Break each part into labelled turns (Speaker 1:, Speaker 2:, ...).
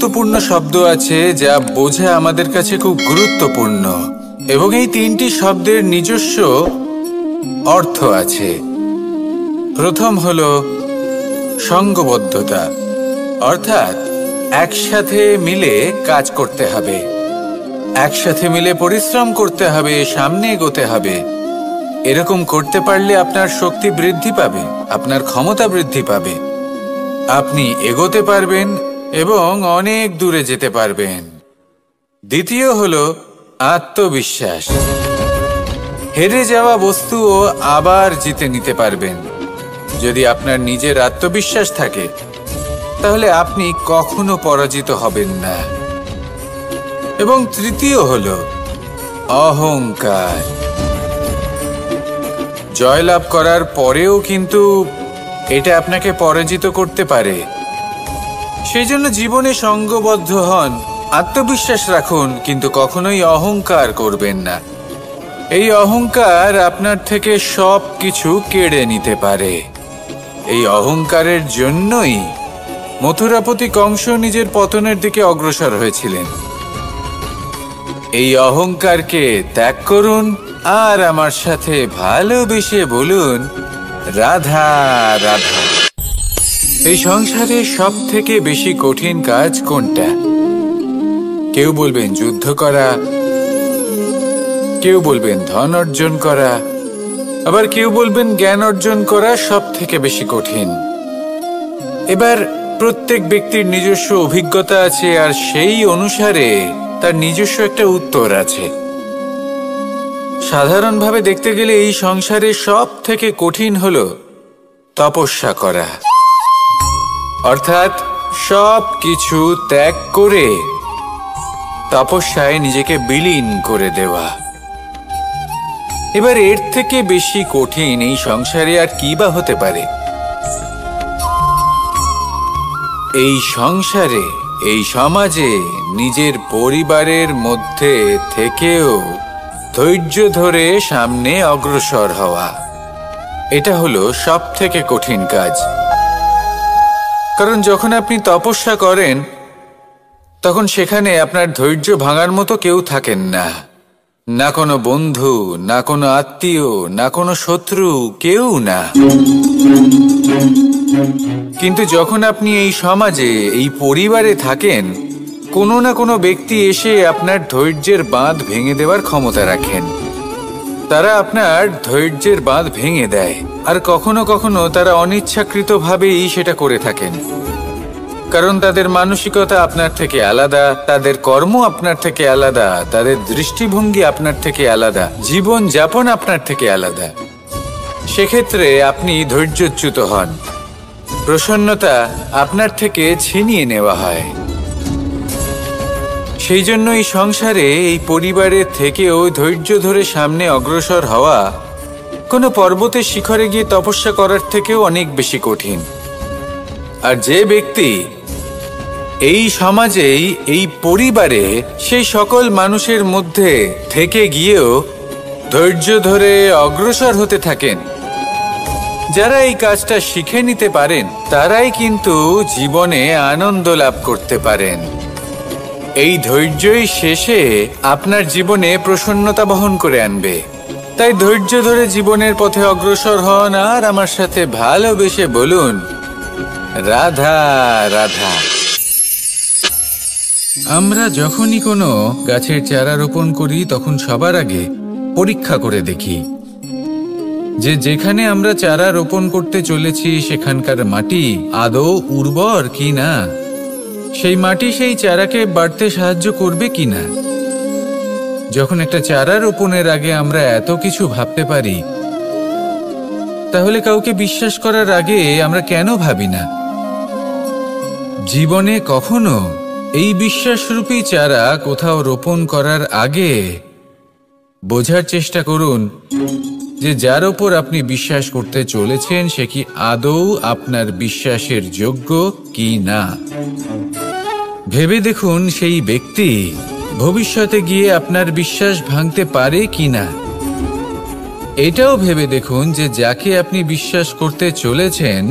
Speaker 1: গুরুত্বপূর্ণ শব্দ আছে যা বোঝা আমাদের কাছে খুব গুরুত্বপূর্ণ, এবং এই তিনটি শব্দের নিজস্ব অর্থ আছে। প্রথম হলো সঙ্গবদ্ধতা, অর্থাৎ একসাথে মিলে কাজ করতে হবে, একসাথে মিলে পরিশ্রম করতে হবে, সামনে এগোতে হবে। এরকম করতে পারলে আপনার শক্তি বৃদ্ধি পাবে, আপনার ক্ষমতা বৃদ্ধি পাবে, আপনি এগোতে পারবেন এবং অনেক দূরে যেতে পারবেন। দ্বিতীয় হলো আত্মবিশ্বাস। হেরে যাওয়া বস্তুও আবার জিতে নিতে পারবেন। যদি আপনার নিজের আত্মবিশ্বাস থাকে তাহলে আপনি কখনো পরাজিত হবেন না। এবং তৃতীয় হলো অহংকার। জয়লাভ করার পরেও কিন্তু এটা আপনাকে পরাজিত করতে পারে। সেই জন্য জীবনে সঙ্গবদ্ধ হন, আত্মবিশ্বাস রাখুন, কিন্তু কখনোই অহংকার করবেন না। এই অহংকার আপনার থেকে সব কিছু কেড়ে নিতে পারে। এই অহংকারের জন্যই মথুরাপতি কংস নিজের পতনের দিকে অগ্রসর হয়েছিলেন। এই অহংকারকে ত্যাগ করুন আর আমার সাথে ভালোবেসে বলুন, রাধা রাধা। এই সংসারে সব থেকে বেশি কঠিন কাজ কোনটা? কেউ বলবেন যুদ্ধ করা, কেউ বলবেন ধন অর্জন করা, আবার কেউ বলবেন জ্ঞান অর্জন করা সব থেকে বেশি কঠিন। এবার প্রত্যেক ব্যক্তির নিজস্ব অভিজ্ঞতা আছে আর সেই অনুসারে তার নিজস্ব একটা উত্তর আছে। সাধারণভাবে দেখতে গেলে এই সংসারে সব থেকে কঠিন হলো তপস্যা করা, অর্থাৎ সব কিছু ত্যাগ করে তপস্যায় নিজেকে বিলীন করে দেওয়া। এবার এর থেকে বেশি কঠিন এই সংসারে আর কি বা হতে পারে? এই সংসারে, এই সমাজে, নিজের পরিবারের মধ্যে থেকেও ধৈর্য ধরে সামনে অগ্রসর হওয়া, এটা হলো সব থেকে কঠিন কাজ। কারণ যখন আপনি তপস্যা করেন তখন সেখানে আপনার ধৈর্য ভাঙার মতো কেউ থাকেন না, না কোনো বন্ধু, না কোনো আত্মীয়, না কোনো শত্রু, কেউ না। কিন্তু যখন আপনি এই সমাজে, এই পরিবারে থাকেন, কোনো না কোনো ব্যক্তি এসে আপনার ধৈর্যের বাঁধ ভেঙে দেওয়ার ক্ষমতা রাখেন। তারা আপনার ধৈর্যের বাঁধ ভেঙে দেয়, আর কখনো কখনো তারা অনিচ্ছাকৃতভাবেই সেটা করে থাকেন। কারণ তাদের মানসিকতা আপনার থেকে আলাদা, তাদের কর্ম আপনার থেকে আলাদা, তাদের দৃষ্টিভঙ্গি আপনার থেকে আলাদা, জীবন যাপন আপনার থেকে আলাদা। সেক্ষেত্রে আপনি ধৈর্যচ্যুত হন, প্রসন্নতা আপনার থেকে ছিনিয়ে নেওয়া হয়। সেই জন্য এই সংসারে, এই পরিবারের থেকেও ধৈর্য ধরে সামনে অগ্রসর হওয়া কোনো পর্বতের শিখরে গিয়ে তপস্যা করার থেকেও অনেক বেশি কঠিন। আর যে ব্যক্তি এই সমাজেই, এই পরিবারে, সেই সকল মানুষের মধ্যে থেকে গিয়েও ধৈর্য ধরে অগ্রসর হতে থাকেন, যারা এই কাজটা শিখে নিতে পারেন, তারাই কিন্তু জীবনে আনন্দ লাভ করতে পারেন। এই ধৈর্যই শেষে আপনার জীবনে প্রসন্নতা বহন করে আনবে। তাই ধৈর্য ধরে জীবনের পথে অগ্রসর হন আর আমার সাথে ভালোবেসে বলুন, রাধা রাধা। আমরা যখনই কোনো গাছের চারা রোপণ করি তখন সবার আগে পরীক্ষা করে দেখি যে যেখানে আমরা চারা রোপণ করতে চলেছি সেখানকার মাটি আদৌ উর্বর কি না, সেই মাটি সেই চারাকে বাড়তে সাহায্য করবে কিনা। যখন একটা চারা রোপণের আগে আমরা এত কিছু ভাবতে পারি, তাহলে কাউকে বিশ্বাস করার আগে আমরা কেন ভাবি না? জীবনে কখনো এই বিশ্বাসরূপী চারা কোথাও রোপণ করার আগে বোঝার চেষ্টা করুন যে যার ওপর আপনি বিশ্বাস করতে চলেছেন সে কি আদৌ আপনার বিশ্বাসের যোগ্য কি না। ভেবে দেখুন সেই ব্যক্তি ভবিষ্যতে গিয়ে আপনার বিশ্বাস ভাঙতে পারে কি না। এটাও ভেবে দেখুন যে যাকে আপনি বিশ্বাস করতে চলেছেন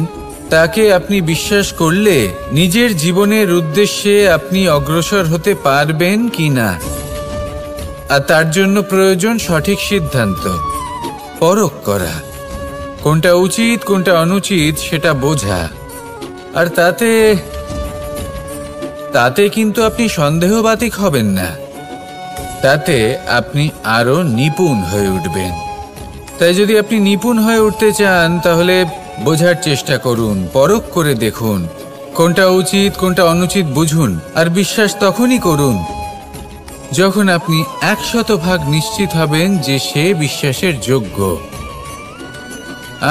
Speaker 1: তাকে আপনি বিশ্বাস করলে নিজের জীবনের উদ্দেশ্যে আপনি অগ্রসর হতে পারবেন কি না। আর তার জন্য প্রয়োজন সঠিক সিদ্ধান্ত, পরখ করা, কোনটা উচিত কোনটা অনুচিত সেটা বোঝা। আর তাতে কিন্তু আপনি সন্দেহবাতিক হবেন না, তাতে আপনি আরো নিপুণ হয়ে উঠবেন। তাই যদি আপনি নিপুণ হয়ে উঠতে চান তাহলে বোঝার চেষ্টা করুন, পরখ করে দেখুন, কোনটা উচিত কোনটা অনুচিত বুঝুন। আর বিশ্বাস তখনই করুন যখন আপনি 100% নিশ্চিত হবেন যে সে বিশ্বাসের যোগ্য।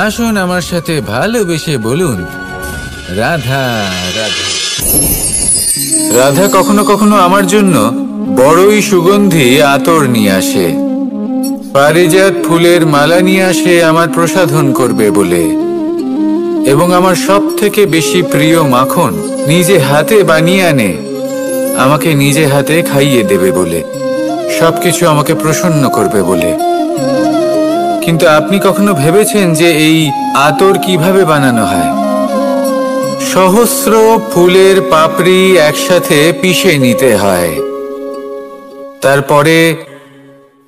Speaker 1: আসুন আমার সাথে ভালোবেসে বলুন, রাধা রাধা। রাধা কখনো কখনো আমার জন্য বড়ই সুগন্ধি আতর নিয়ে আসে, পারিজাত ফুলের মালা নিয়ে আসে আমার প্রসাধন করবে বলে, এবং আমার সব থেকে বেশি প্রিয় মাখন নিজে হাতে বানিয়ে আনে আমাকে নিজে হাতে খাইয়ে দেবে বলে, সবকিছু আমাকে প্রসন্ন করবে বলে। কিন্তু আপনি কখনো ভেবেছেন যে এই আতর কিভাবে বানানো হয়? সহস্র ফুলের পাপড়ি একসাথে পিষে নিতে হয়, তারপরে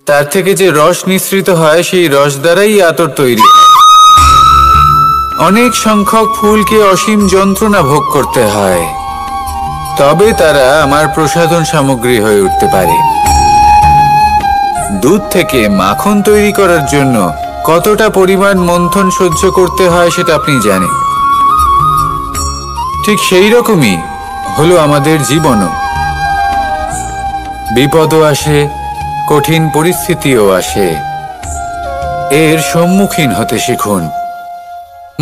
Speaker 1: তার থেকে যে রস নিঃসৃত হয় সেই রস দ্বারাই আতর তৈরি হয়। অনেক সংখ্যক ফুলকে অসীম যন্ত্রণা ভোগ করতে হয়, তবে তারা আমার প্রসাধন সামগ্রী হয়ে উঠতে পারে। দুধ থেকে মাখন তৈরি করার জন্য কতটা পরিমাণ মন্থন সহ্য করতে হয় সেটা আপনি জানেন। ঠিক সেই রকমই হলো আমাদের জীবনও। বিপদও আসে, কঠিন পরিস্থিতিও আসে, এর সম্মুখীন হতে শিখুন।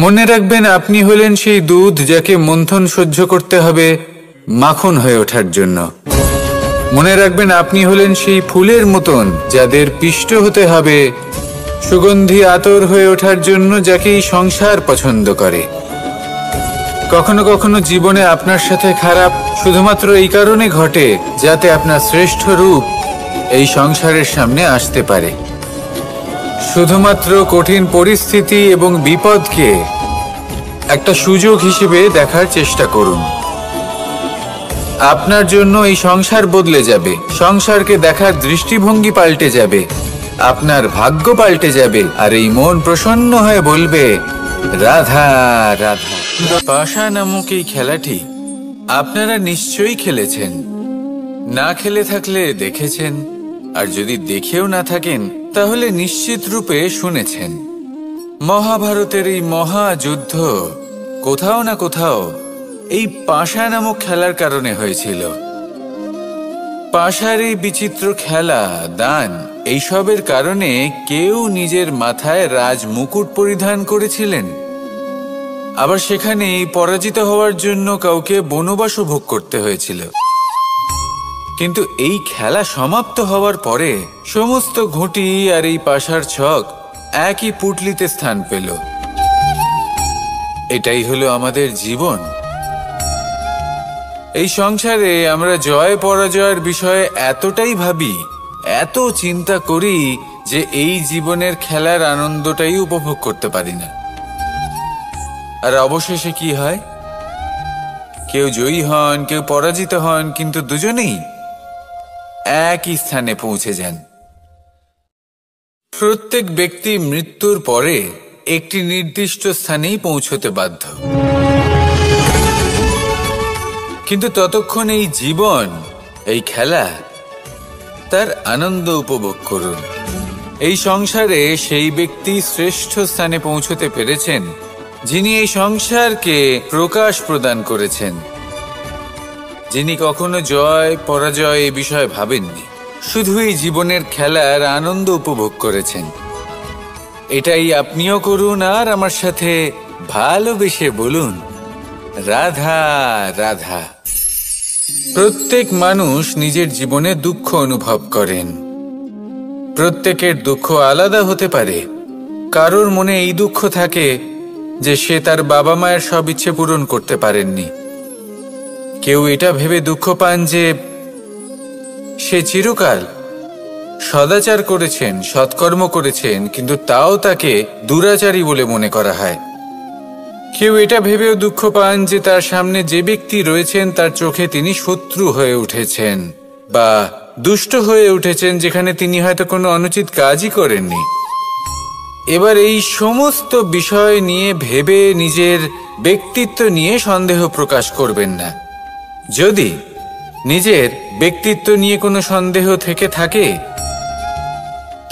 Speaker 1: মনে রাখবেন আপনি হলেন সেই দুধ যাকে মন্থন সহ্য করতে হবে মাখন হয়ে ওঠার জন্য। মনে রাখবেন আপনি হলেন সেই ফুলের মতন যাদের পিষ্ট হতে হবে সুগন্ধি আতর হয়ে ওঠার জন্য, যাকেই সংসার পছন্দ করে। কখনো কখনো জীবনে আপনার সাথে খারাপ শুধুমাত্র এই কারণে ঘটে যাতে আপনার শ্রেষ্ঠ রূপ এই সংসারের সামনে আসতে পারে। শুধুমাত্র কঠিন পরিস্থিতি এবং বিপদকে একটা সুযোগ হিসেবে দেখার চেষ্টা করুন। আপনার জন্য এই সংসার বদলে যাবে, সংসারকে দেখার দৃষ্টিভঙ্গি পাল্টে যাবে, আপনার ভাগ্য পাল্টে যাবে, আর এই মন প্রসন্ন হয়ে বলবে, রাধা রাধা। পাশা নামক এই খেলাটি আপনারা নিশ্চয়ই খেলেছেন, না খেলে থাকলে দেখেছেন, আর যদি দেখেও না থাকেন তাহলে নিশ্চিত রূপে শুনেছেন। মহাভারতের এই মহাযুদ্ধ কোথাও না কোথাও এই পাশা নামক খেলার কারণে হয়েছিল। পাশার এই বিচিত্র খেলা, দান, এইসবের কারণে কেউ নিজের মাথায় রাজ মুকুট পরিধান করেছিলেন, আবার সেখানেই পরাজিত হওয়ার জন্য কাউকে বনবাসও ভোগ করতে হয়েছিল। কিন্তু এই খেলা সমাপ্ত হওয়ার পরে সমস্ত ঘুঁটি আর এই পাশার ছক একই পুটলিতে স্থান পেল। এটাই হলো আমাদের জীবন। এই সংসারে আমরা জয় পরাজয়ের বিষয়ে এতটাই ভাবি, এত চিন্তা করি যে এই জীবনের খেলার আনন্দটাই উপভোগ করতে পারি না। আর অবশেষে কি হয়? কেউ জয়ী হন, কেউ পরাজিত হন, কিন্তু দুজনেই একই স্থানে পৌঁছে যান। প্রত্যেক ব্যক্তি মৃত্যুর পরে একটি নির্দিষ্ট স্থানেই পৌঁছতে বাধ্য, কিন্তু ততক্ষণ এই জীবন, এই খেলা, তার আনন্দ উপভোগ করুন। এই সংসারে সেই ব্যক্তি শ্রেষ্ঠ স্থানে পৌঁছতে পেরেছেন যিনি এই সংসারকে প্রকাশ প্রদান করেছেন, যিনি কখনো জয় পরাজয় এ বিষয়ে ভাবেননি, শুধু এই জীবনের খেলার আনন্দ উপভোগ করেছেন। এটাই আপনিও করুন, আর আমার সাথে ভালোবেসে বলুন, রাধা রাধা। প্রত্যেক মানুষ নিজের জীবনে দুঃখ অনুভব করেন। প্রত্যেকের দুঃখ আলাদা হতে পারে। কারোর মনে এই দুঃখ থাকে যে সে তার বাবা মায়ের সব ইচ্ছে পূরণ করতে পারেননি। কেউ এটা ভেবে দুঃখ পান যে সে চিরকাল সদাচার করেছেন, সৎকর্ম করেছেন, কিন্তু তাও তাকে দুরাচারী বলে মনে করা হয়। কেউ এটা ভেবেও দুঃখ পান যে তার সামনে যে ব্যক্তি রয়েছেন তার চোখে তিনি শত্রু হয়ে উঠেছেন বা দুষ্ট হয়ে উঠেছেন, যেখানে তিনি হয়তো কোনো অনুচিত কাজই করেননি। এবার এই সমস্ত বিষয় নিয়ে ভেবে নিজের ব্যক্তিত্ব নিয়ে সন্দেহ প্রকাশ করবেন না। যদি নিজের ব্যক্তিত্ব নিয়ে কোনো সন্দেহ থেকে থাকে,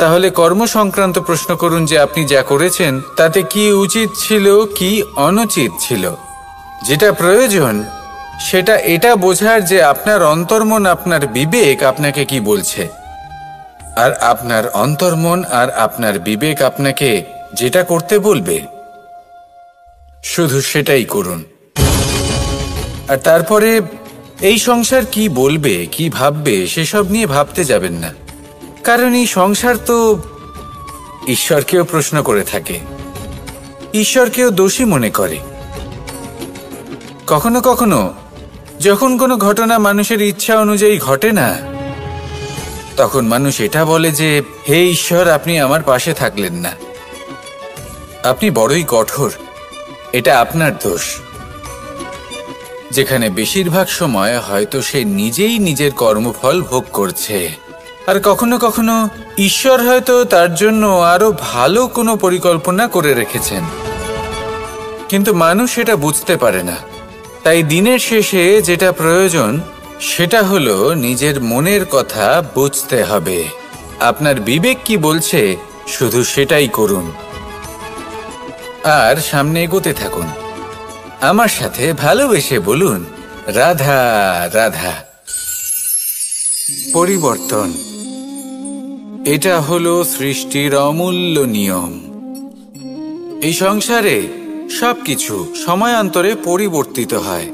Speaker 1: তাহলে কর্ম সংক্রান্ত প্রশ্ন করুন যে আপনি যা করেছেন তাতে কি উচিত ছিল, কি অনুচিত ছিল। যেটা প্রয়োজন সেটা এটা বোঝার যে আপনার অন্তর্মন, আপনার বিবেক আপনাকে কি বলছে, আর আপনার অন্তর্মন আর আপনার বিবেক আপনাকে যেটা করতে বলবে শুধু সেটাই করুন। আর তারপরে এই সংসার কি বলবে, কি ভাববে সেসব নিয়ে ভাবতে যাবেন না, কারণ এই সংসার তো ঈশ্বরকেও প্রশ্ন করে থাকে, ঈশ্বরকেও দোষী মনে করে। কখনো কখনো যখন কোনো ঘটনা মানুষের ইচ্ছা অনুযায়ী ঘটে না, তখন মানুষ এটা বলে যে হে ঈশ্বর, আপনি আমার পাশে থাকলেন না, আপনি বড়ই কঠোর, এটা আপনার দোষ। যেখানে বেশিরভাগ সময় হয়তো সে নিজেই নিজের কর্মফল ভোগ করছে। আর কখনো কখনো ঈশ্বর হয়তো তার জন্য আরো ভালো কোনো পরিকল্পনা করে রেখেছেন, কিন্তু মানুষ এটা বুঝতে পারে না। তাই দিনের শেষে যেটা প্রয়োজন সেটা হলো নিজের মনের কথা বুঝতে হবে। আপনার বিবেক কি বলছে শুধু সেটাই করুন, আর সামনে এগোতে থাকুন। আমার সাথে ভালোবেসে বলুন, রাধা রাধা। পরিবর্তন, এটা হলো সৃষ্টির অমূল্য নিয়ম। এই সংসারে সবকিছু সময়ান্তরে পরিবর্তিত হয়,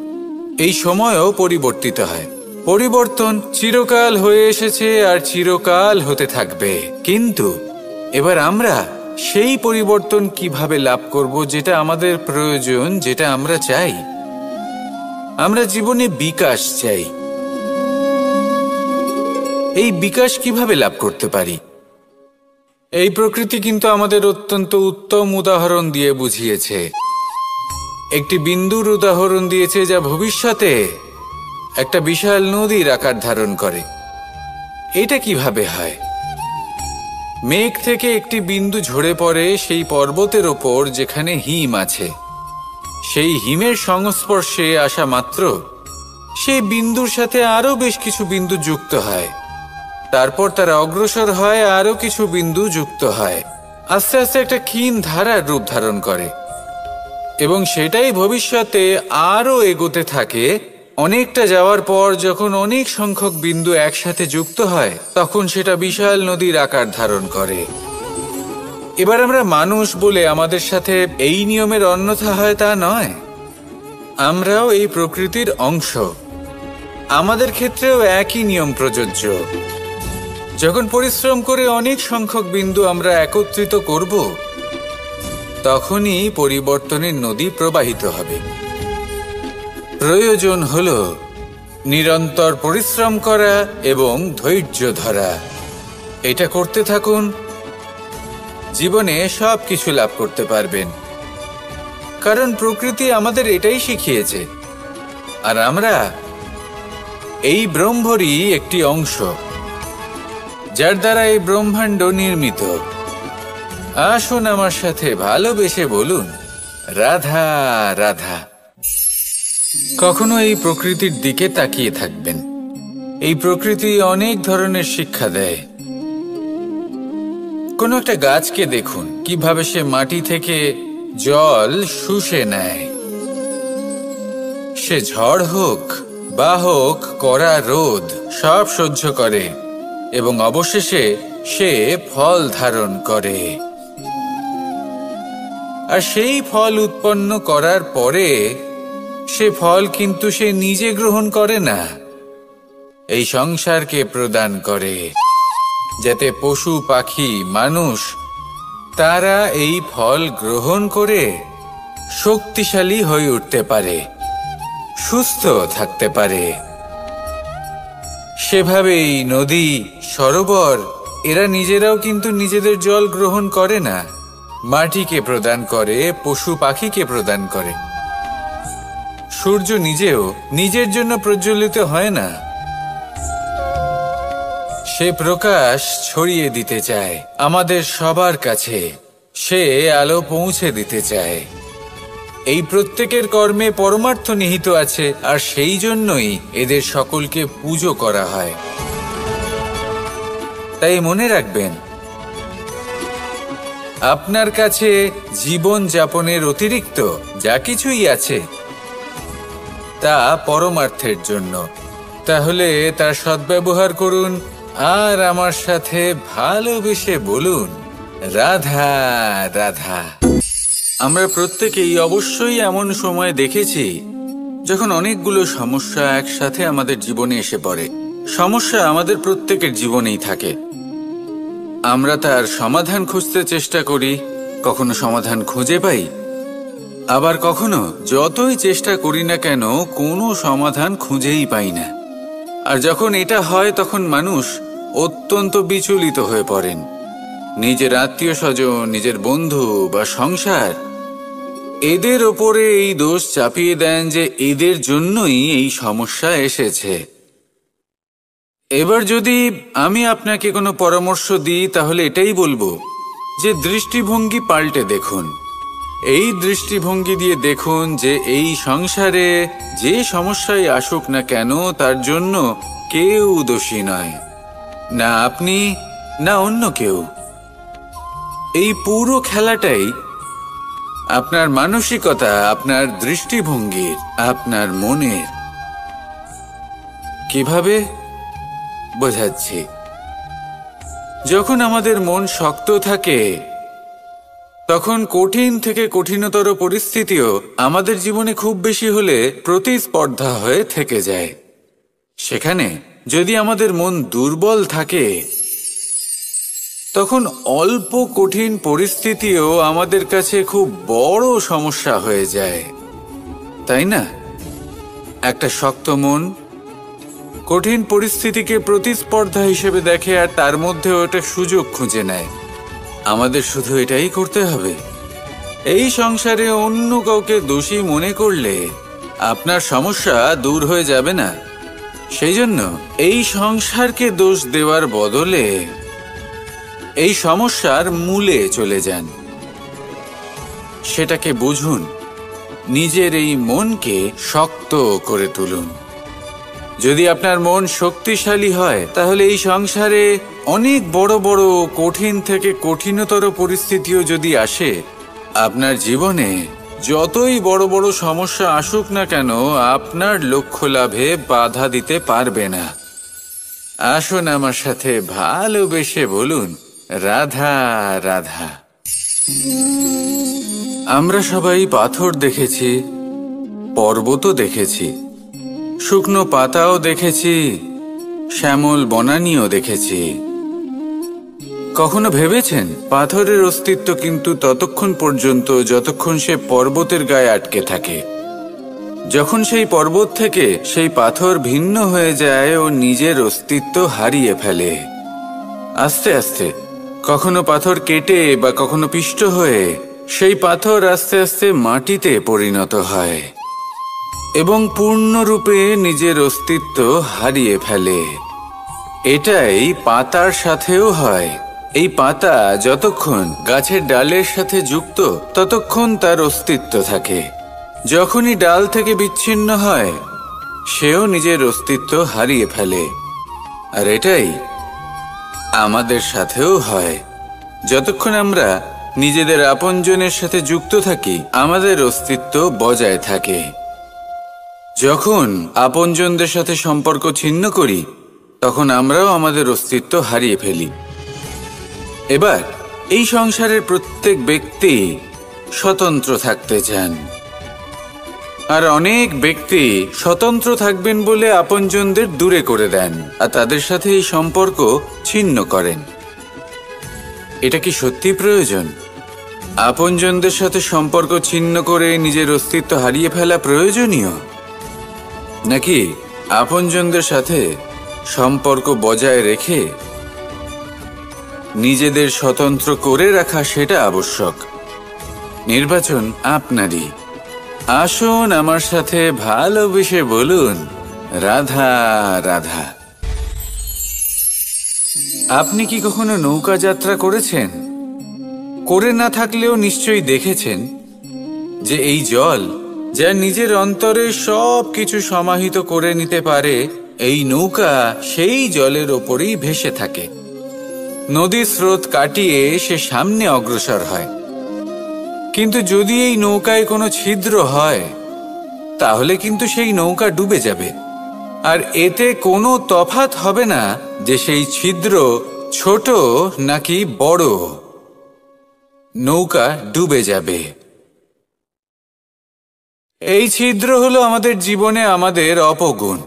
Speaker 1: এই সময়ও পরিবর্তিত হয়। পরিবর্তন চিরকাল হয়ে এসেছে আর চিরকাল হতে থাকবে। কিন্তু এবার আমরা সেই পরিবর্তন কিভাবে লাভ করব, যেটা আমাদের প্রয়োজন, যেটা আমরা চাই। আমরা জীবনে বিকাশ চাই। এই বিকাশ কিভাবে লাভ করতে পারি? এই প্রকৃতি কিন্তু আমাদের অত্যন্ত উত্তম উদাহরণ দিয়ে বুঝিয়েছে। একটি বিন্দুর উদাহরণ দিয়েছে যা ভবিষ্যতে একটা বিশাল নদীর আকার ধারণ করে। এটা কিভাবে হয়? মেঘ থেকে একটি বিন্দু ঝরে পড়ে সেই পর্বতের ওপর যেখানে হিম আছে। সেই হিমের সংস্পর্শে আসা মাত্র সেই বিন্দুর সাথে আরো বেশ কিছু বিন্দু যুক্ত হয়। তারপর তারা অগ্রসর হয়, আরো কিছু বিন্দু যুক্ত হয়, আস্তে আস্তে একটা ক্ষীণ ধারার রূপ ধারণ করে, এবং সেটাই ভবিষ্যতে আরো এগোতে থাকে। অনেকটা যাওয়ার পর যখন অনেক সংখ্যক বিন্দু একসাথে যুক্ত হয়, তখন সেটা বিশাল নদীর আকার ধারণ করে। এবার আমরা মানুষ বলে আমাদের সাথে এই নিয়মের অন্যথা হয় তা নয়। আমরাও এই প্রকৃতির অংশ, আমাদের ক্ষেত্রেও একই নিয়ম প্রযোজ্য। যখন পরিশ্রম করে অনেক সংখ্যক বিন্দু আমরা একত্রিত করব, তখনই পরিবর্তনের নদী প্রবাহিত হবে। প্রয়োজন হলো নিরন্তর পরিশ্রম করা এবং ধৈর্য ধরা। এটা করতে থাকুন, জীবনে সব কিছু লাভ করতে পারবেন। কারণ প্রকৃতি আমাদের এটাই শিখিয়েছে, আর আমরা এই ব্রহ্মরই একটি অংশ, যার দ্বারা এই ব্রহ্মাণ্ড নির্মিত। আসুন আমার সাথে ভালোবেসে বলুন, রাধা রাধা। কখনো এই প্রকৃতির দিকে তাকিয়ে থাকবেন। এই প্রকৃতি অনেক ধরনের শিক্ষা দেয়। কোনো একটা গাছকে দেখুন কিভাবে সে মাটি থেকে জল শুষে নেয়। সে ঝড় হোক বা হোক কড়া রোদ, সব সহ্য করে এবং অবশেষে সে ফল ধারণ করে। আর সেই ফল উৎপন্ন করার পরে সে ফল কিন্তু সে নিজে গ্রহণ করে না, এই সংসারকে প্রদান করে, যাতে পশু পাখি মানুষ তারা এই ফল গ্রহণ করে শক্তিশালী হয়ে উঠতে পারে, সুস্থ থাকতে পারে। সেভাবেই নদী, সরোবর এরা নিজেরাও কিন্তু নিজেদের জল গ্রহণ করে না, মাটিকে প্রদান করে, পশু পাখিকে প্রদান করে। সূর্য নিজেও নিজের জন্য প্রজ্বলিত হয় না, সে প্রকাশ ছড়িয়ে দিতে চায় আমাদের সবার কাছে, সে আলো পৌঁছে দিতে চায়। এই প্রত্যেকের কর্মে পরমার্থ নিহিত আছে, আর সেই জন্যই এদের সকলকে পুজো করা হয়। তাই মনে রাখবেন, আপনার কাছে জীবন যাপনের অতিরিক্ত যা কিছুই আছে তা পরমার্থের জন্য। তাহলে তার সদ্ব্যবহার করুন আর আমার সাথে ভালোবেসে বলুন, রাধা রাধা। আমরা প্রত্যেকেই অবশ্যই এমন সময় দেখেছি যখন অনেকগুলো সমস্যা একসাথে আমাদের জীবনে এসে পড়ে। সমস্যা আমাদের প্রত্যেকের জীবনেই থাকে, আমরা তার সমাধান খুঁজতে চেষ্টা করি, কখনো সমাধান খুঁজে পাই, আবার কখনো যতই চেষ্টা করি না কেন কোনো সমাধান খুঁজেই পাই না। আর যখন এটা হয় তখন মানুষ অত্যন্ত বিচলিত হয়ে পড়েন। নিজের আত্মীয় স্বজন, নিজের বন্ধু বা সংসার, এদের ওপরে এই দোষ চাপিয়ে দেন যে এদের জন্যই এই সমস্যা এসেছে। এবার যদি আমি আপনাকে কোনো পরামর্শ দিই তাহলে এটাই বলবো যে দৃষ্টিভঙ্গি পাল্টে দেখুন। এই দৃষ্টিভঙ্গি দিয়ে দেখুন যে এই সংসারে যে সমস্যায় আসুক না কেন তার জন্য কেউ দোষী নয়, না আপনি না অন্য কেউ। এই পুরো খেলাটাই আপনার মানসিকতা, আপনার দৃষ্টিভঙ্গির, আপনার মনের। কিভাবে বোঝাচ্ছি, যখন আমাদের মন শক্ত থাকে তখন কঠিন থেকে কঠিনতর পরিস্থিতিও আমাদের জীবনে খুব বেশি হলে প্রতিস্পর্ধা হয়ে থেকে যায়। সেখানে যদি আমাদের মন দুর্বল থাকে তখন অল্প কঠিন পরিস্থিতিও আমাদের কাছে খুব বড় সমস্যা হয়ে যায়, তাই না? একটা শক্ত মন কঠিন পরিস্থিতিকে প্রতিস্পর্ধা হিসেবে দেখে আর তার মধ্যে ওটা সুযোগ খুঁজে নেয়। আমাদের শুধু এটাই করতে হবে। এই সংসারে অন্য কাউকে দোষী মনে করলে আপনার সমস্যা দূর হয়ে যাবে না। সেই জন্য এই সংসারকে দোষ দেওয়ার বদলে এই সমস্যার মূলে চলে যান, সেটাকে বুঝুন, নিজের এই মনকে শক্ত করে তুলুন। যদি আপনার মন শক্তিশালী হয় তাহলে এই সংসারে অনেক বড় বড় কঠিন থেকে কঠিনতর পরিস্থিতিও যদি আসে, আপনার জীবনে যতই বড় বড় সমস্যা আসুক না কেন আপনার লক্ষ্য লাভে বাধা দিতে পারবে না। আসুন আমার সাথে ভালোবেসে বলুন, রাধা রাধা। আমরা সবাই পাথর দেখেছি, পর্বতও দেখেছি, শুকনো পাতাও দেখেছি, শ্যামল বনানীও দেখেছি। কখনো ভেবেছেন পাথরের অস্তিত্ব কিন্তু ততক্ষণ পর্যন্ত যতক্ষণ সে পর্বতের গায়ে আটকে থাকে। যখন সেই পর্বত থেকে সেই পাথর ভিন্ন হয়ে যায় ও নিজের অস্তিত্ব হারিয়ে ফেলে। আস্তে আস্তে কখনো পাথর কেটে বা কখনো পিষ্ট হয়ে সেই পাথর আস্তে আস্তে মাটিতে পরিণত হয় এবং পূর্ণরূপে নিজের অস্তিত্ব হারিয়ে ফেলে। এটাই পাতার সাথেও হয়। এই পাতা যতক্ষণ গাছের ডালের সাথে যুক্ত ততক্ষণ তার অস্তিত্ব থাকে। যখনই ডাল থেকে বিচ্ছিন্ন হয় সেও নিজের অস্তিত্ব হারিয়ে ফেলে। আর এটাই আমাদের সাথেও হয়। যতক্ষণ আমরা নিজেদের আপনজনের সাথে যুক্ত থাকি আমাদের অস্তিত্ব বজায় থাকে। যখন আপনজনদের সাথে সম্পর্ক ছিন্ন করি তখন আমরাও আমাদের অস্তিত্ব হারিয়ে ফেলি। এবার এই সংসারের প্রত্যেক ব্যক্তি স্বতন্ত্র থাকতে চান, আর অনেক ব্যক্তি স্বতন্ত্র থাকবেন বলে আপনজনদের দূরে করে দেন আর তাদের সাথে এই সম্পর্ক ছিন্ন করেন। এটা কি সত্যি প্রয়োজন? আপনজনদের সাথে সম্পর্ক ছিন্ন করে নিজের অস্তিত্ব হারিয়ে ফেলা প্রয়োজনীয়, নাকি আপনজনদের সাথে সম্পর্ক বজায় রেখে নিজেদের স্বতন্ত্র করে রাখা সেটা আবশ্যক? নির্বাচন আপনারই। আসুন আমার সাথে ভালোবেসে বলুন, রাধা রাধা। আপনি কি কখনো নৌকা যাত্রা করেছেন? করে না থাকলেও নিশ্চয়ই দেখেছেন যে এই জল যা নিজের অন্তরে সব কিছু সমাহিত করে নিতে পারে, এই নৌকা সেই জলের ওপরেই ভেসে থাকে। নদীর স্রোত কাটিয়ে সে সামনে অগ্রসর হয়। কিন্তু যদি এই নৌকায় কোনো ছিদ্র হয়, তাহলে কিন্তু সেই নৌকা ডুবে যাবে। আর এতে কোনো তফাৎ হবে না যে সেই ছিদ্র ছোট নাকি বড়, নৌকা ডুবে যাবে। এই ছিদ্র হলো আমাদের জীবনে আমাদের অপগুণ,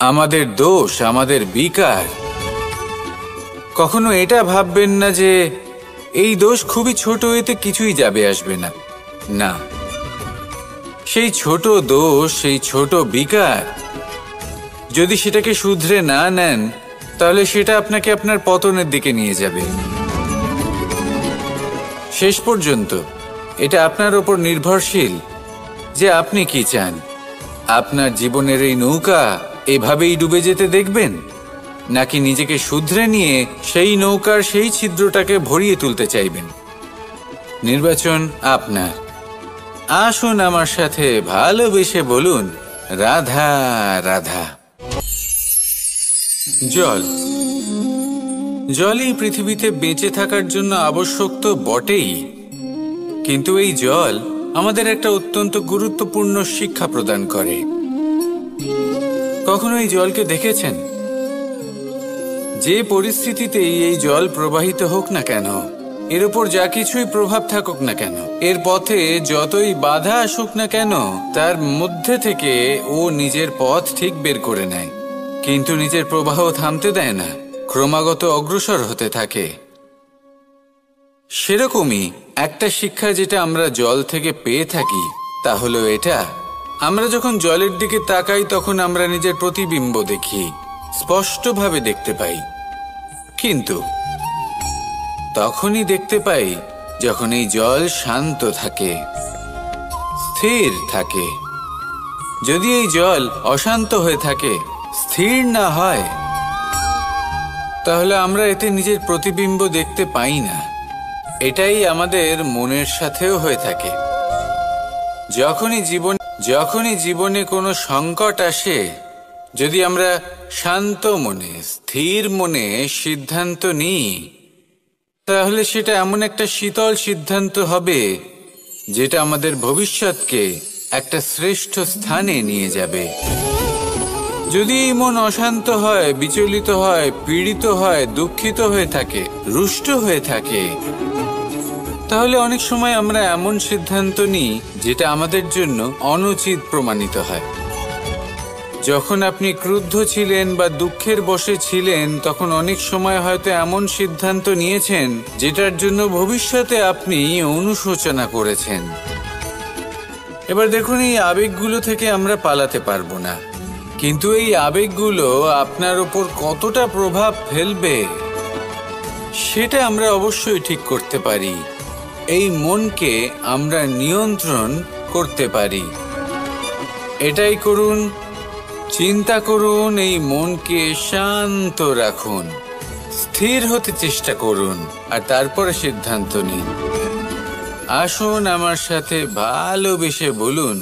Speaker 1: আমাদের দোষ, আমাদের বিকার। কখনো এটা ভাববেন না যে এই দোষ খুবই ছোট, এতে কিছুই যাবে আসবে না। না, সেই ছোট দোষ, সেই ছোট বিকার, যদি সেটাকে শুধরে না নেন, তাহলে সেটা আপনাকে আপনার পতনের দিকে নিয়ে যাবে। শেষ পর্যন্ত এটা আপনার ওপর নির্ভরশীল যে আপনি কি চান। আপনার জীবনের এই নৌকা এভাবেই ডুবে যেতে দেখবেন, নাকি নিজেকে শুধরে নিয়ে সেই নৌকার সেই ছিদ্রটাকে ভরিয়ে তুলতে চাইবেন? নির্বাচন আপনার। আসুন আমার সাথে ভালোবেসে বলুন, রাধা রাধা। জল, জলই পৃথিবীতে বেঁচে থাকার জন্য আবশ্যক তো বটেই, কিন্তু এই জল আমাদের একটা অত্যন্ত গুরুত্বপূর্ণ শিক্ষা প্রদান করে। কখনো এই জলকে দেখেছেন? যে পরিস্থিতিতেই এই জল প্রবাহিত হোক না কেন, এর উপর যা কিছুই প্রভাব থাকুক না কেন, এর পথে যতই বাধা আসুক না কেন, তার মধ্যে থেকে ও নিজের পথ ঠিক বের করে নেয়, কিন্তু নিজের প্রবাহ থামতে দেয় না, ক্রমাগত অগ্রসর হতে থাকে। সেরকমই একটা শিক্ষা যেটা আমরা জল থেকে পেয়ে থাকি, তা হলো এটা: আমরা যখন জলের দিকে তাকাই তখন আমরা নিজের প্রতিবিম্ব দেখি, স্পষ্টভাবে দেখতে পাই। কিন্তু তখনই দেখতে পাই যখন এই জল শান্ত থাকে, স্থির থাকে। যদি এই জল অশান্ত হয়ে থাকে, স্থির না হয়, তাহলে আমরা এতে নিজের প্রতিবিম্ব দেখতে পাই না। এটাই আমাদের মনের সাথেও হয়ে থাকে। যখনই জীবনে কোনো সংকট আসে, যদি আমরা শান্ত মনে, স্থির মনে সিদ্ধান্ত নিই, তাহলে সেটা এমন একটা শীতল সিদ্ধান্ত হবে যেটা আমাদের ভবিষ্যৎকে একটা শ্রেষ্ঠ স্থানে নিয়ে যাবে। যদি এই মন অশান্ত হয়, বিচলিত হয়, পীড়িত হয়, দুঃখিত হয়ে থাকে, রুষ্ট হয়ে থাকে, তাহলে অনেক সময় আমরা এমন সিদ্ধান্ত নিই যেটা আমাদের জন্য অনুচিত প্রমাণিত হয়। যখন আপনি ক্রুদ্ধ ছিলেন বা দুঃখের বশে ছিলেন, তখন অনেক সময় হয়তো এমন সিদ্ধান্ত নিয়েছেন যেটার জন্য ভবিষ্যতে আপনি অনুশোচনা করেছেন। এবার দেখুন, এই আবেগগুলো থেকে আমরা পালাতে পারবো না, কিন্তু এই আবেগগুলো আপনার উপর কতটা প্রভাব ফেলবে সেটা আমরা অবশ্যই ঠিক করতে পারি। এই মনকে আমরা নিয়ন্ত্রণ করতে পারি। এটাই করুন, চিন্তা করুন, এই মনকে শান্ত রাখুন, স্থির হতে চেষ্টা করুন, আর তারপরে সিদ্ধান্ত নিন। আসুন আমার সাথে ভালোবেসে বলুন,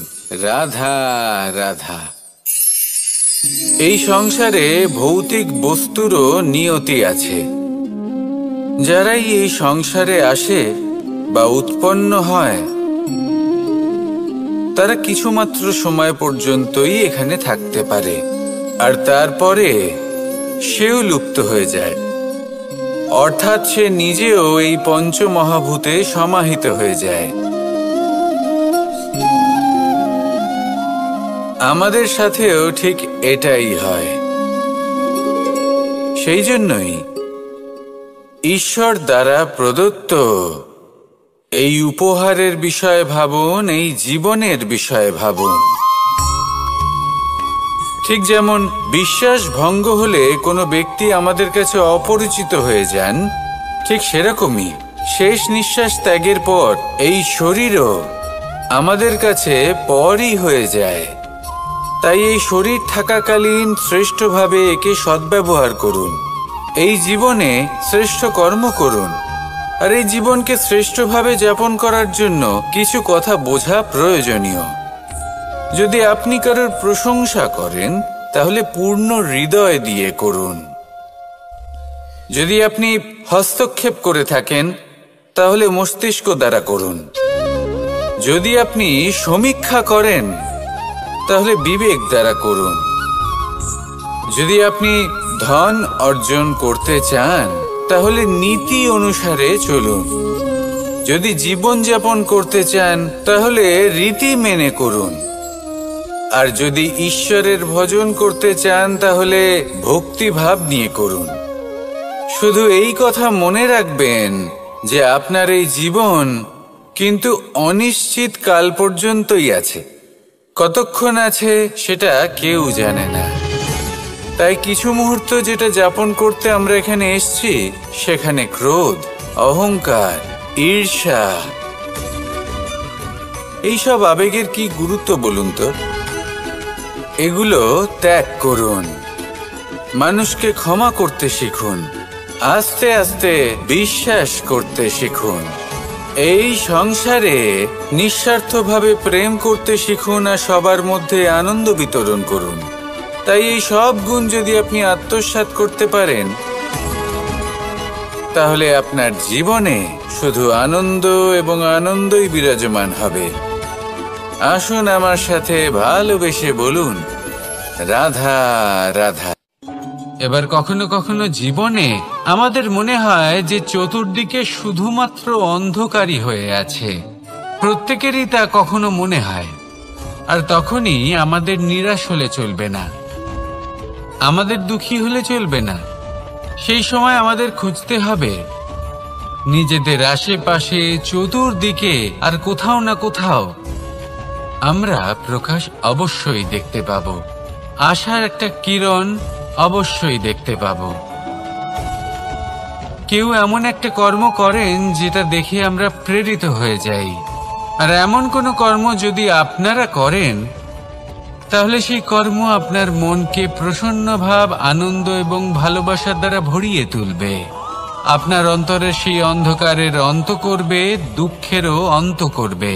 Speaker 1: রাধা রাধা। এই সংসারে ভৌতিক বস্তুরও নিয়তি আছে। যারাই এই সংসারে আসে বা উৎপন্ন হয়, তারা কিছুমাত্র সময় পর্যন্তই এখানে থাকতে পারে, আর তারপরে সেও লুপ্ত হয়ে যায়। অর্থাৎ সে নিজেও এই পঞ্চমহাভূতে সমাহিত হয়ে যায়। আমাদের সাথেও ঠিক এটাই হয়। সেই জন্যই ঈশ্বর দ্বারা প্রদত্ত এই উপহারের বিষয়ে ভাবুন, এই জীবনের বিষয়ে ভাবুন। ঠিক যেমন বিশ্বাস ভঙ্গ হলে কোনো ব্যক্তি আমাদের কাছে অপরিচিত হয়ে যান, ঠিক সেরকমই শেষ নিঃশ্বাস ত্যাগের পর এই শরীরও আমাদের কাছে পরই হয়ে যায়। তাই এই শরীর থাকাকালীন শ্রেষ্ঠভাবে একে সদ্ব্যবহার করুন। এই জীবনে শ্রেষ্ঠ কর্ম করুন। আর এই জীবনকে শ্রেষ্ঠভাবে যাপন করার জন্য কিছু কথা বোঝা প্রয়োজনীয়। যদি আপনি কারোর প্রশংসা করেন তাহলে পূর্ণ হৃদয় দিয়ে করুন। যদি আপনি হস্তক্ষেপ করে থাকেন তাহলে মস্তিষ্ক দ্বারা করুন। যদি আপনি সমীক্ষা করেন তাহলে বিবেক দ্বারা করুন। যদি আপনি ধন অর্জন করতে চান তাহলে নীতি অনুসারে চলুন। যদি জীবন যাপন করতে চান তাহলে রীতি মেনে করুন। আর যদি ঈশ্বরের ভজন করতে চান তাহলে ভক্তিভাব নিয়ে করুন। শুধু এই কথা মনে রাখবেন যে আপনার এই জীবন কিন্তু অনিশ্চিত কাল পর্যন্তই আছে। কতক্ষণ আছে সেটা কেউ জানে না। তাই কিছু মুহূর্ত যেটা যাপন করতে আমরা এখানে এসেছি সেখানে ক্রোধ, অহংকার, ঈর্ষা এইসব আবেগের কি গুরুত্ব বলুন তো? এগুলো ত্যাগ করুন। মানুষকে ক্ষমা করতে শিখুন। আস্তে আস্তে বিশ্বাস করতে শিখুন। এই সংসারে নিঃস্বার্থভাবে প্রেম করতে শিখুন আর সবার মধ্যে আনন্দ বিতরণ করুন। তাই এই সব গুণ যদি আপনি আত্মসাৎ করতে পারেন তাহলে আপনার জীবনে শুধু আনন্দ এবং আনন্দই বিরাজমান হবে। আসুন আমার সাথে ভালোবেসে বলুন, রাধা রাধা। এবার কখনো কখনো জীবনে আমাদের মনে হয় যে চতুর্দিকে শুধুমাত্র অন্ধকারই হয়ে আছে। প্রত্যেকেরই তা কখনো মনে হয়। আর তখনই আমাদের নিরাশ হলে চলবে না, আমাদের দুঃখী হলে চলবে না। সেই সময় আমাদের খুঁজতে হবে নিজেদের আশেপাশে, চতুর্দিকে আর কোথাও না কোথাও আমরা প্রকাশ অবশ্যই দেখতে পাবো। আশার একটা কিরণ অবশ্যই দেখতে পাবো। কেউ এমন একটা কর্ম করেন যেটা দেখে আমরা প্রেরিত হয়ে যাই। আর এমন কোনো কর্ম যদি আপনারা করেন তাহলে সেই কর্ম আপনার মনকে প্রসন্ন ভাব, আনন্দ এবং ভালোবাসার দ্বারা ভরিয়ে তুলবে। আপনার অন্তরের সেই অন্ধকারের অন্ত করবে, দুঃখেরও অন্ত করবে।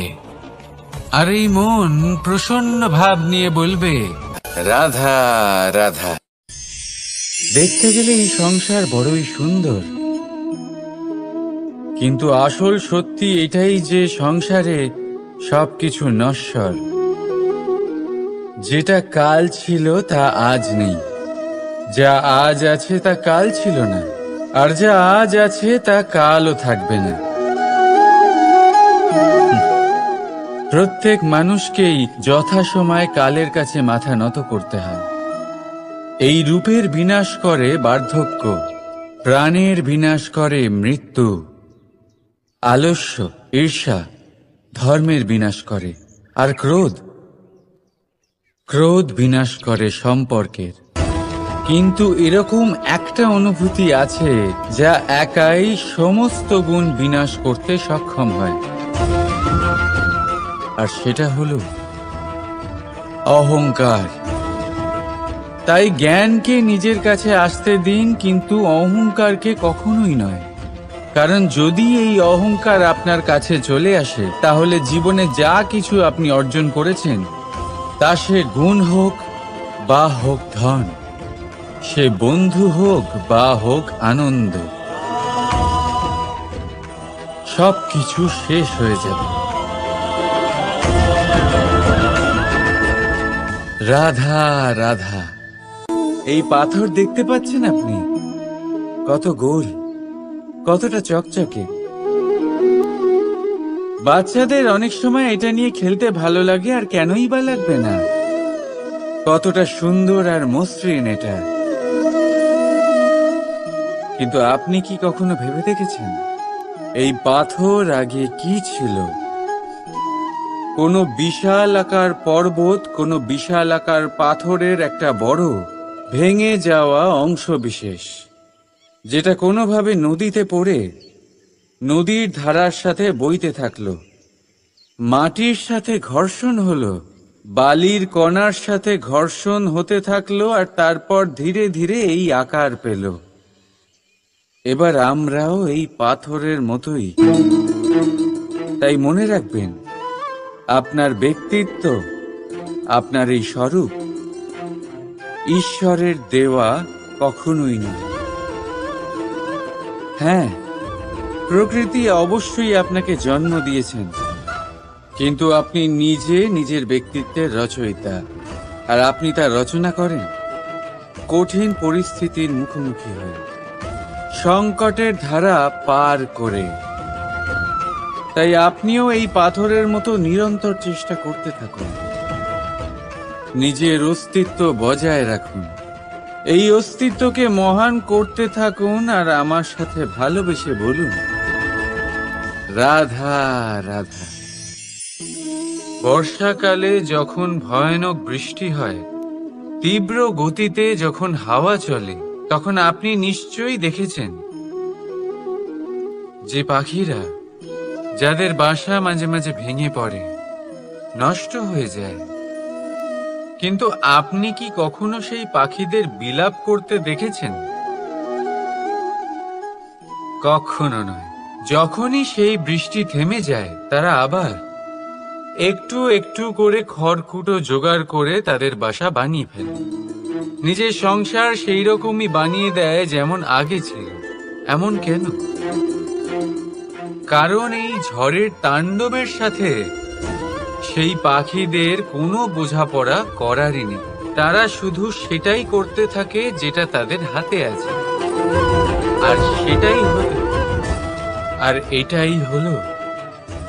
Speaker 1: আর এই মন প্রসন্ন ভাব নিয়ে বলবে, রাধা রাধা। দেখতে গেলে এই সংসার বড়ই সুন্দর, কিন্তু আসল সত্যি এটাই যে সংসারে সবকিছু নশ্বর। যেটা কাল ছিল তা আজ নেই, যা আজ আছে তা কাল ছিল না, আর যা আজ আছে তা কালও থাকবে না। প্রত্যেক মানুষকেই যথাসময়ে কালের কাছে মাথা নত করতে হয়। এই রূপের বিনাশ করে বার্ধক্য, প্রাণের বিনাশ করে মৃত্যু। আলস্য, ঈর্ষা ধর্মের বিনাশ করে, আর ক্রোধ বিনাশ করে সম্পর্কের। কিন্তু এরকম একটা অনুভূতি আছে যা একাই সমস্ত গুণ বিনাশ করতে সক্ষম হয়, আর সেটা হলো অহংকার। তাই জ্ঞানকে নিজের কাছে আসতে দিন, কিন্তু অহংকারকে কখনোই নয়। কারণ যদি এই অহংকার আপনার কাছে চলে আসে তাহলে জীবনে যা কিছু আপনি অর্জন করেছেন, তা সে গুণ হোক বা হোক ধন, সে বন্ধু হোক বা হোক আনন্দ, সবকিছু শেষ হয়ে যাবে। রাধা রাধা। এই পাথর দেখতে পাচ্ছেন আপনি? কত গোল, কতটা চকচকে। বাচ্চাদের অনেক সময় এটা নিয়ে খেলতে ভালো লাগে, আর কেনই বা লাগবে না? কতটা সুন্দর আর মসৃণ এটা। কিন্তু আপনি কি কখনো ভেবে দেখেছেন এই পাথর আগে কি ছিল? কোনো বিশাল আকার পর্বত, কোনো বিশাল আকার পাথরের একটা বড় ভেঙে যাওয়া অংশ বিশেষ, যেটা কোনোভাবে নদীতে পড়ে নদীর ধারার সাথে বইতে থাকলো, মাটির সাথে ঘর্ষণ হলো, বালির কণার সাথে ঘর্ষণ হতে থাকলো, আর তারপর ধীরে ধীরে এই আকার পেল। এবার আমরাও এই পাথরের মতোই। তাই মনে রাখবেন, আপনার ব্যক্তিত্ব, আপনার এই স্বরূপ ঈশ্বরের দেওয়া কখনোই নয়। হ্যাঁ, প্রকৃতি অবশ্যই আপনাকে জন্ম দিয়েছেন, কিন্তু আপনি নিজে নিজের ব্যক্তিত্বের রচয়িতা, আর আপনি তা রচনা করেন কঠিন পরিস্থিতির মুখোমুখি হয়ে, সংকটের ধারা পার করে। তাই আপনিও এই পাথরের মতো নিরন্তর চেষ্টা করতে থাকুন, নিজের অস্তিত্ব বজায় রাখুন, এই অস্তিত্বকে মহান করতে থাকুন, আর আমার সাথে ভালোবেসে বলুন, রাধা রাধা। বর্ষাকালে যখন ভয়ানক বৃষ্টি হয়, তীব্র গতিতে যখন হাওয়া চলে, তখন আপনি নিশ্চয়ই দেখেছেন যে পাখিরা, যাদের বাসা মাঝে মাঝে ভেঙে পড়ে, নষ্ট হয়ে যায়, কিন্তু আপনি কি কখনো সেই পাখিদের বিলাপ করতে দেখেছেন? কখনো নয়। যখনই সেই বৃষ্টি থেমে যায়, তারা আবার একটু একটু করে খড়কুটো জোগাড় করে তাদের বাসা বানিয়ে ফেলে, নিজের সংসার সেই রকমই বানিয়ে দেয় যেমন আগে ছিল। এমন কেন? কারণ এই ঝড়ের তাণ্ডবের সাথে সেই পাখিদের কোনো বোঝাপড়া করারই নেই। তারা শুধু সেটাই করতে থাকে যেটা তাদের হাতে আছে, আর সেটাই হলো, আর এটাই হলো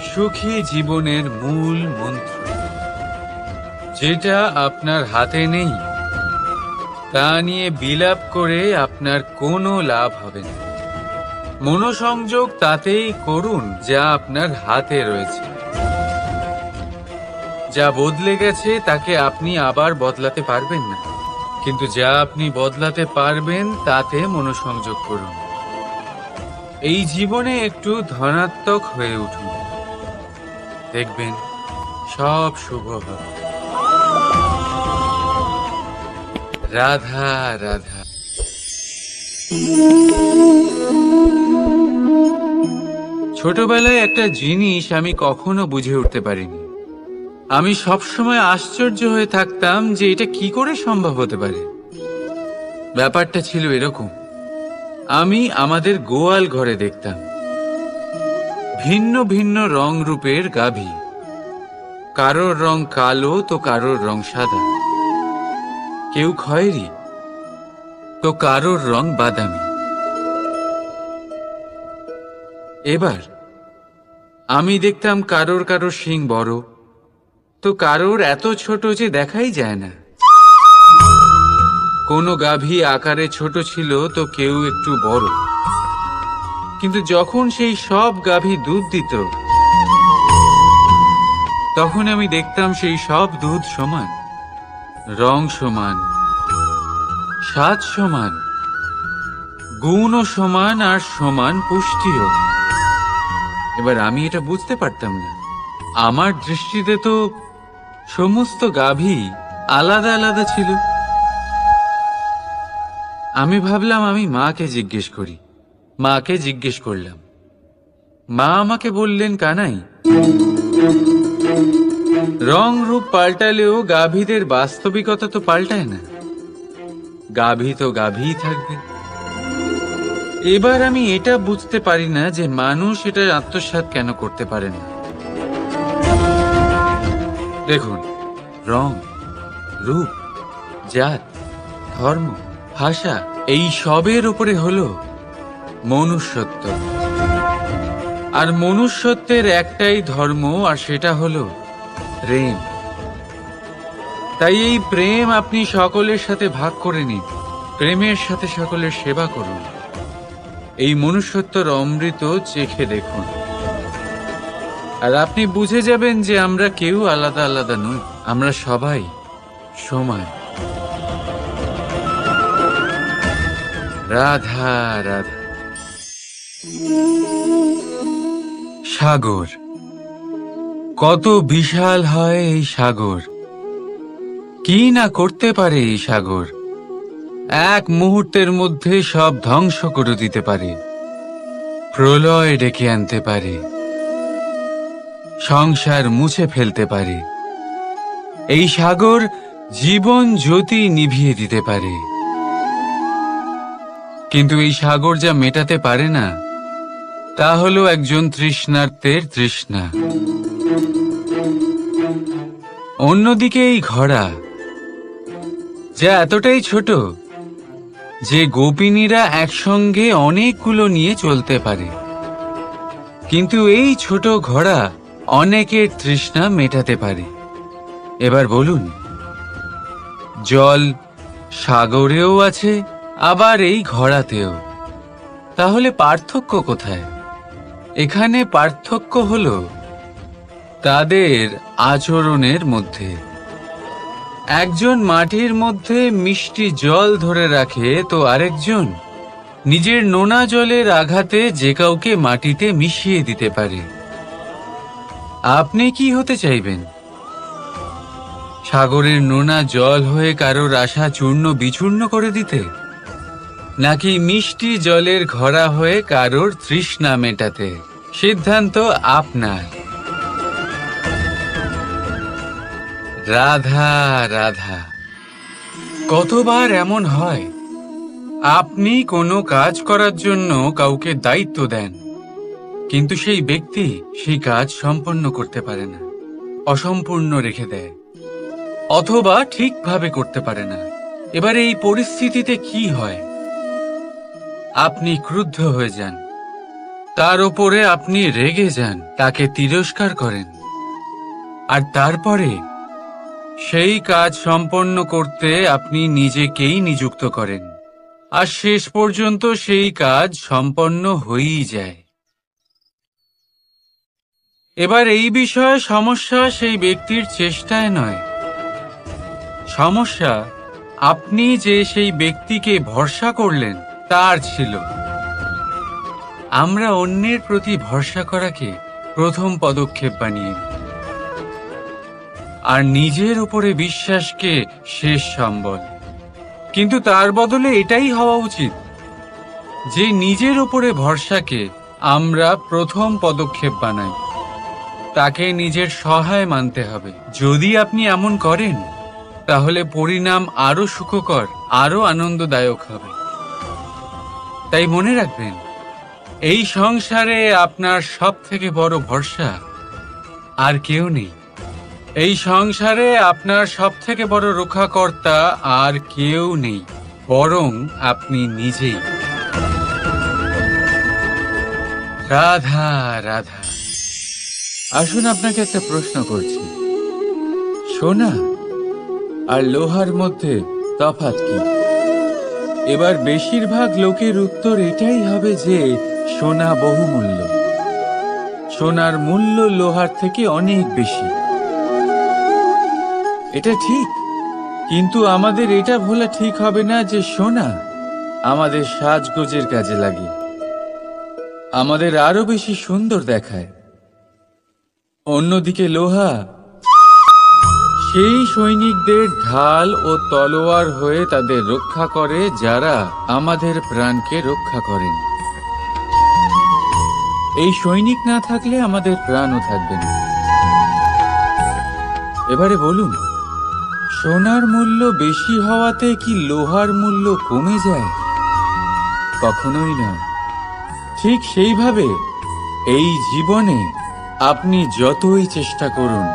Speaker 1: সুখী জীবনের মূল মন্ত্র। যেটা আপনার হাতে নেই, তা নিয়ে বিলাপ করে আপনার কোনো লাভ হবে না। মনোসংযোগ তাতেই করুন যা আপনার হাতে রয়েছে। যা বদলে গেছে তাকে আপনি আবার বদলাতে পারবেন না, কিন্তু যা আপনি বদলাতে পারবেন তাতে মনোসংযোগ করুন। এই জীবনে একটু ধনাত্মক হয়ে উঠুন, দেখবেন সব শুভ হবে। রাধা রাধা। ছোটবেলায় একটা জিনিস আমি কখনো বুঝে উঠতে পারিনি। আমি সবসময় আশ্চর্য হয়ে থাকতাম যে এটা কি করে সম্ভব হতে পারে। ব্যাপারটা ছিল এরকম, আমি আমাদের গোয়াল ঘরে দেখতাম ভিন্ন ভিন্ন রং রূপের গাভী। কারোর রং কালো তো কারোর রং সাদা, কেউ খয়েরি তো কারোর রং বাদামি। এবার আমি দেখতাম কারোর কারোর শিং বড় তো কারোর এত ছোট যে দেখাই যায় না। কোনো গাভী আকারে ছোট ছিল তো কেউ একটু বড়, কিন্তু যখন সেই সব গাভী দুধ দিত, তখন আমি দেখতাম সেই সব দুধ সমান, রং সমান, স্বাদ সমান, গুণও সমান, আর সমান পুষ্টিও। এবার আমি এটা বুঝতে পারতাম না। আমার দৃষ্টিতে তো সমস্ত গাভী আলাদা আলাদা ছিল। আমি ভাবলাম আমি মাকে জিজ্ঞেস করি। মাকে জিজ্ঞেস করলাম। মা আমাকে বললেন, কানাই, রং রূপ পাল্টালেও গাভীদের বাস্তবিকতা তো পাল্টায় না। গাভী তো গাভীই থাকবে। এবার আমি এটা বুঝতে পারি না যে মানুষ এটা আত্মসাৎ কেন করতে পারে না। দেখুন, রং, রূপ, জাত, ধর্ম, ভাষা, এই সবের উপরে হলো মনুষ্যত্ব। আর মনুষ্যত্বের একটাই ধর্ম, আর সেটা হলো প্রেম। তাই এই প্রেম আপনি সকলের সাথে ভাগ করে নিন, প্রেমের সাথে সকলের সেবা করুন। এই মনুষ্যত্বর অমৃত চেখে দেখুন, আর আপনি বুঝে যাবেন যে আমরা কেউ আলাদা আলাদা নই, আমরা সবাই সমান। রাধা রাধা। সাগর কত বিশাল হয় এই সাগর, কি না করতে পারে এই সাগর। এক মুহূর্তের মধ্যে সব ধ্বংস করে দিতে পারে, প্রলয় ডেকে আনতে পারে, সংসার মুছে ফেলতে পারে। এই সাগর জীবন জ্যোতি নিভিয়ে দিতে পারে। কিন্তু এই সাগর যা মেটাতে পারে না তা হলো একজন তৃষ্ণার্তের তৃষ্ণা। অন্যদিকে এই ঘোড়া যা এতটাই ছোট যে গোপিনীরা একসঙ্গে অনেকগুলো নিয়ে চলতে পারে, কিন্তু এই ছোট ঘোড়া অনেকের তৃষ্ণা মেটাতে পারে। এবার বলুন, জল সাগরেও আছে, আবার এই ঘোড়াতেও। তাহলে পার্থক্য কোথায়? এখানে পার্থক্য হলো তাদের আচরণের মধ্যে। একজন মাটির মধ্যে মিষ্টি জল ধরে রাখে, তো আরেকজন নিজের নোনা জলের আঘাতে যে কাউকে মাটিতে মিশিয়ে দিতে পারে। আপনি কি হতে চাইবেন? সাগরের নোনা জল হয়ে কারোর আশা চূর্ণ বিচূর্ণ করে দিতে, নাকি মিষ্টি জলের ঘোড়া হয়ে কারোর তৃষ্ণা মেটাতে? সিদ্ধান্ত আপনার। রাধা রাধা। কতবার এমন হয় আপনি কোনো কাজ করার জন্য কাউকে দায়িত্ব দেন, কিন্তু সেই ব্যক্তি সেই কাজ সম্পন্ন করতে পারে না, অসম্পূর্ণ রেখে দেয়, অথবা ঠিকভাবে করতে পারে না। এবার এই পরিস্থিতিতে কি হয়? আপনি ক্রুদ্ধ হয়ে যান, তার উপরে আপনি রেগে যান, তাকে তিরস্কার করেন, আর তারপরে সেই কাজ সম্পন্ন করতে আপনি নিজেকেই নিযুক্ত করেন, আর শেষ পর্যন্ত সেই কাজ সম্পন্ন হয়েই যায়। এবার এই বিষয়ে সমস্যা সেই ব্যক্তির চেষ্টায় নয়, সমস্যা আপনি যে সেই ব্যক্তিকে ভরসা করলেন তার ছিল। আমরা অন্যের প্রতি ভরসা করাকে প্রথম পদক্ষেপ বানিয়ে নিই, আর নিজের উপরে বিশ্বাসকে শেষ সম্বল। কিন্তু তার বদলে এটাই হওয়া উচিত যে নিজের উপরে ভরসাকে আমরা প্রথম পদক্ষেপ বানাই, তাকে নিজের সহায় মানতে হবে। যদি আপনি এমন করেন তাহলে পরিণাম আরো সুখকর, আরো আনন্দদায়ক হবে। তাই মনে রাখবেন, এই সংসারে আপনার সব থেকে বড় ভরসা আর কেউ নেই। এই সংসারে আপনার সব থেকে বড় রক্ষাকর্তা আর কেউ নেই, বরং আপনি নিজেই। রাধা রাধা। আসুন আপনাকে একটা প্রশ্ন করছি, সোনা আর লোহার মধ্যে তফাৎ কি? এবার বেশিরভাগ লোকের উত্তর এটাই হবে যে সোনা বহুমূল্য, সোনার মূল্য লোহার থেকে অনেক বেশি। এটা ঠিক, কিন্তু আমাদের এটা ভোলা ঠিক হবে না যে সোনা আমাদের সাজগোজের কাজে লাগে, আমাদের আরো বেশি সুন্দর দেখায়। অন্যদিকে লোহা সেই সৈনিকদের ঢাল ও তলোয়ার হয়ে তাদের রক্ষা করে যারা আমাদের প্রাণকে রক্ষা করেন। এই সৈনিক না থাকলে আমাদের প্রাণও থাকবে না। এবারে বলুন, সোনার মূল্য বেশি হওয়াতে কি লোহার মূল্য কমে যায়? কখনোই না। ঠিক সেইভাবে এই জীবনে আপনি যতই চেষ্টা করুন,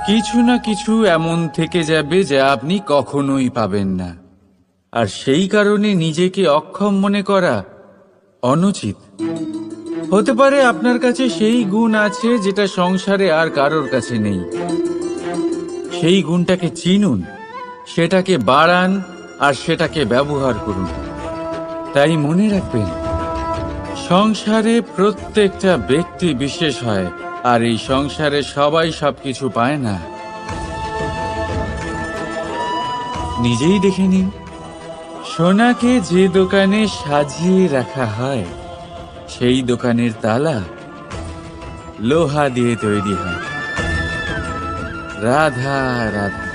Speaker 1: কিছু না কিছু এমন থেকে যাবে যা আপনি কখনোই পাবেন না, আর সেই কারণে নিজেকে অক্ষম মনে করা অনুচিত। হতে পারে আপনার কাছে সেই গুণ আছে যেটা সংসারে আর কারোর কাছে নেই। সেই গুণটাকে চিনুন, সেটাকে বাড়ান, আর সেটাকে ব্যবহার করুন। তাই মনে রাখবেন, সংসারে প্রত্যেকটা ব্যক্তি বিশেষ হয়, আর এই সংসারে সবাই সবকিছু পায় না। নিজেই দেখে নিন, সোনাকে যে দোকানে সাজিয়ে রাখা হয় সেই দোকানের তালা
Speaker 2: লোহা দিয়ে তৈরি হয়। রাধা রাধা।